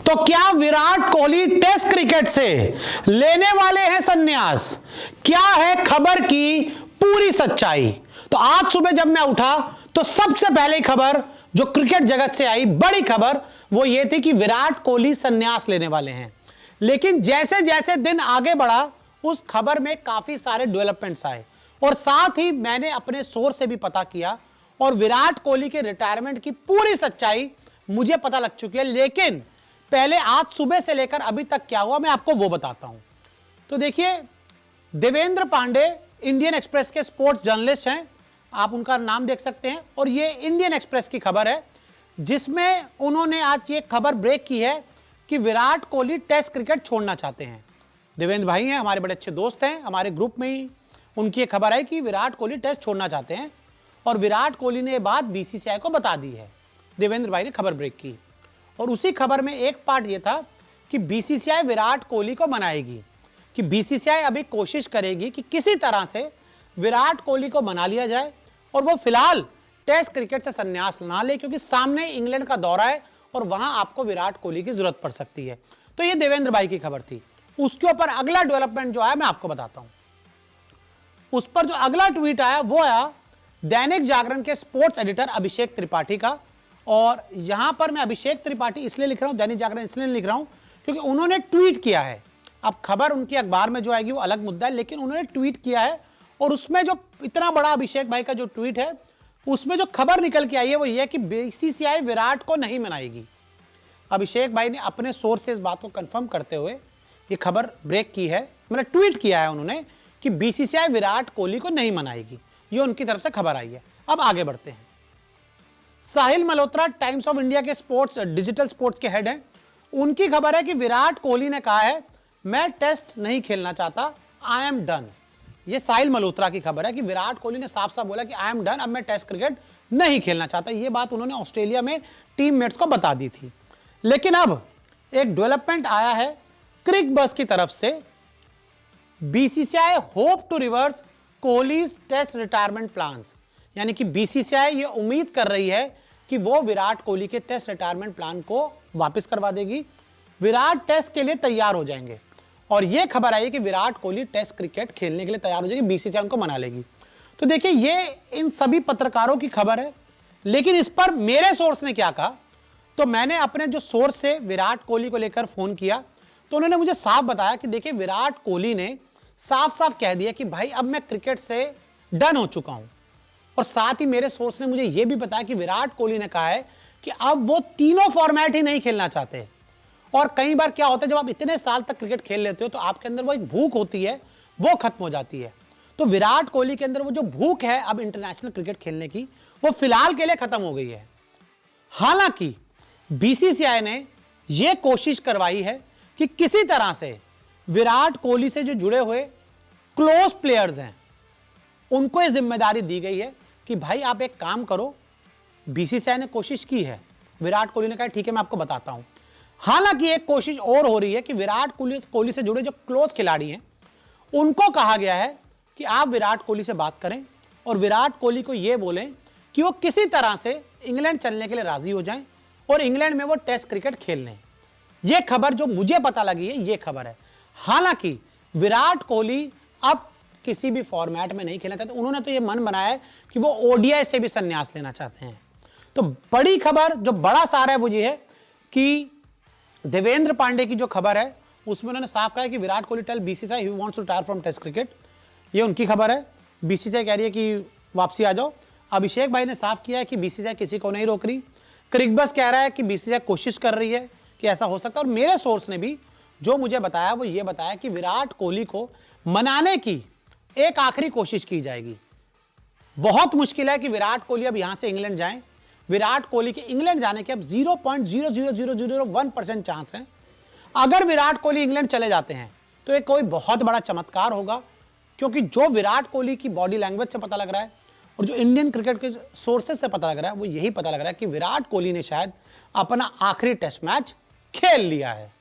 तो क्या Virat Kohli test cricket से लेने वाले हैं संन्यास? क्या है खबर की पूरी सच्चाई? तो आज सुबह जब मैं उठा तो सबसे पहले खबर जो क्रिकेट जगत से आई, बड़ी खबर, वो ये थी कि विराट कोहली संन्यास लेने वाले हैं। लेकिन जैसे जैसे दिन आगे बढ़ा उस खबर में काफी सारे डेवलपमेंट्स आए और साथ ही मैंने अपने सोर्स से भी पता किया और विराट कोहली के रिटायरमेंट की पूरी सच्चाई मुझे पता लग चुकी है। लेकिन पहले आज सुबह से लेकर अभी तक क्या हुआ मैं आपको वो बताता हूं। तो देखिए, देवेंद्र पांडे इंडियन एक्सप्रेस के स्पोर्ट्स जर्नलिस्ट हैं, आप उनका नाम देख सकते हैं, और ये इंडियन एक्सप्रेस की खबर है जिसमें उन्होंने आज ये खबर ब्रेक की है कि विराट कोहली टेस्ट क्रिकेट छोड़ना चाहते हैं। देवेंद्र भाई हैं, हमारे बड़े अच्छे दोस्त हैं, हमारे ग्रुप में ही उनकी एक खबर है कि विराट कोहली टेस्ट छोड़ना चाहते हैं और विराट कोहली ने ये बात बीसीसीआई को बता दी है। देवेंद्र भाई ने खबर ब्रेक की और उसी खबर में एक पार्ट ये था कि बीसीसीआई विराट कोहली को मनाएगी, कि बीसीसीआई अभी कोशिश करेगी कि किसी तरह से विराट कोहली को मना लिया जाए और वो फिलहाल टेस्ट क्रिकेट से संन्यास ना ले, क्योंकि सामने इंग्लैंड का दौरा है और वहां आपको विराट कोहली की जरूरत पड़ सकती है। तो ये देवेंद्र भाई की खबर थी। उसके ऊपर अगला डेवलपमेंट जो आया मैं आपको बताता हूं। उस पर जो अगला ट्वीट आया वो आया दैनिक जागरण के स्पोर्ट्स एडिटर अभिषेक त्रिपाठी का, और यहां पर मैं अभिषेक त्रिपाठी इसलिए लिख रहा हूं, दैनिक जागरण इसलिए लिख रहा हूं क्योंकि उन्होंने ट्वीट किया है। अब खबर उनकी अखबार में जो आएगी वो अलग मुद्दा है, लेकिन उन्होंने ट्वीट किया है और उसमें जो इतना बड़ा अभिषेक भाई का जो ट्वीट है उसमें जो खबर निकल के आई है वो ये है कि बीसीसीआई विराट को नहीं मनाएगी। अभिषेक भाई ने अपने सोर्स से इस बात को कंफर्म करते हुए ये खबर ब्रेक की है, मतलब ट्वीट किया है उन्होंने कि बीसीसीआई विराट कोहली को नहीं मनाएगी। ये उनकी तरफ से खबर आई है। अब आगे बढ़ते हैं। साहिल मल्होत्रा टाइम्स ऑफ इंडिया के स्पोर्ट्स डिजिटल स्पोर्ट्स के हेड हैं। उनकी खबर है कि विराट कोहली ने कहा है मैं टेस्ट नहीं खेलना चाहता, आई एम डन। ये साहिल मल्होत्रा की खबर है कि विराट कोहली ने साफ साफ बोला कि आई एम डन, अब मैं टेस्ट क्रिकेट नहीं खेलना चाहता। ये बात उन्होंने ऑस्ट्रेलिया में टीममेट्स को बता दी थी। लेकिन अब एक डेवलपमेंट आया है क्रिकबज़ की तरफ से। BCCI hope to reverse Kohli's test retirement plans, यानी कि बीसीसीआई ये उम्मीद कर रही है कि वो विराट कोहली के टेस्ट रिटायरमेंट प्लान को वापस करवा देगी। विराट टेस्ट के लिए तैयार हो जाएंगे और ये खबर आई कि विराट कोहली टेस्ट क्रिकेट खेलने के लिए तैयार हो जाएगी, बीसीसीआई उनको मना लेगी। तो देखिए, ये इन सभी पत्रकारों की खबर है, लेकिन इस पर मेरे सोर्स ने क्या कहा, तो मैंने अपने जो सोर्स से विराट कोहली को लेकर फोन किया तो उन्होंने मुझे साफ बताया कि देखिए, विराट कोहली ने साफ साफ कह दिया कि भाई अब मैं क्रिकेट से डन हो चुका हूं। और साथ ही मेरे सोर्स ने मुझे यह भी बताया कि विराट कोहली ने कहा है कि अब वो तीनों फॉर्मेट ही नहीं खेलना चाहते। और कई बार क्या होता है, जब आप इतने साल तक क्रिकेट खेल लेते हो तो आपके अंदर वो एक भूख होती है, वो खत्म हो जाती है। तो विराट कोहली के अंदर वो जो भूख है अब इंटरनेशनल क्रिकेट खेलने की, वो फिलहाल के लिए खत्म हो गई है। हालांकि बीसीसीआई ने यह कोशिश करवाई है कि किसी तरह से विराट कोहली से जो जुड़े हुए क्लोज प्लेयर्स हैं उनको यह जिम्मेदारी दी गई है कि भाई आप एक काम करो। बीसीसीआई ने कोशिश की है, विराट कोहली ने कहा ठीक है मैं आपको बताता हूं। हालांकि एक कोशिश और हो रही है कि विराट कोहली से जुड़े जो क्लोज खिलाड़ी हैं उनको कहा गया है कि आप विराट कोहली से बात करें और विराट कोहली को यह बोलें कि वो किसी तरह से इंग्लैंड चलने के लिए राजी हो जाएं और इंग्लैंड में वो टेस्ट क्रिकेट खेल लें। यह खबर जो मुझे पता लगी है ये खबर है। हालांकि विराट कोहली अब किसी भी फॉर्मेट में नहीं खेलना चाहते। उन्होंने तो ये मन बनाया है कि वो ओडीआई से भी संन्यास लेना चाहते हैं। तो बड़ी खबर जो बड़ा सार है वो ये है कि देवेंद्र पांडे की जो खबर है उसमें उन्होंने साफ कहा है कि Virat Kohli tell BCCI he wants to retire from test cricket. ये उनकी खबर है। बीसीसीआई कह रही है कि वापसी आ जाओ। अभिषेक भाई ने साफ किया है कि बीसीसीआई किसी को नहीं रोक रही। क्रिकबज़ कह रहा है कि बीसीसीआई कोशिश कर रही है कि ऐसा हो सकता है। और मेरे सोर्स ने भी जो मुझे बताया वो ये बताया कि विराट कोहली को मनाने की एक आखिरी कोशिश की जाएगी। बहुत मुश्किल है कि विराट कोहली अब यहां से इंग्लैंड जाएं। विराट कोहली के इंग्लैंड जाने के अब 0.00001% चांस है। अगर विराट कोहली इंग्लैंड चले जाते हैं तो ये कोई बहुत बड़ा चमत्कार होगा, क्योंकि जो विराट कोहली की बॉडी लैंग्वेज से पता लग रहा है और जो इंडियन क्रिकेट के सोर्सेज से पता लग रहा है वो यही पता लग रहा है कि विराट कोहली ने शायद अपना आखिरी टेस्ट मैच खेल लिया है।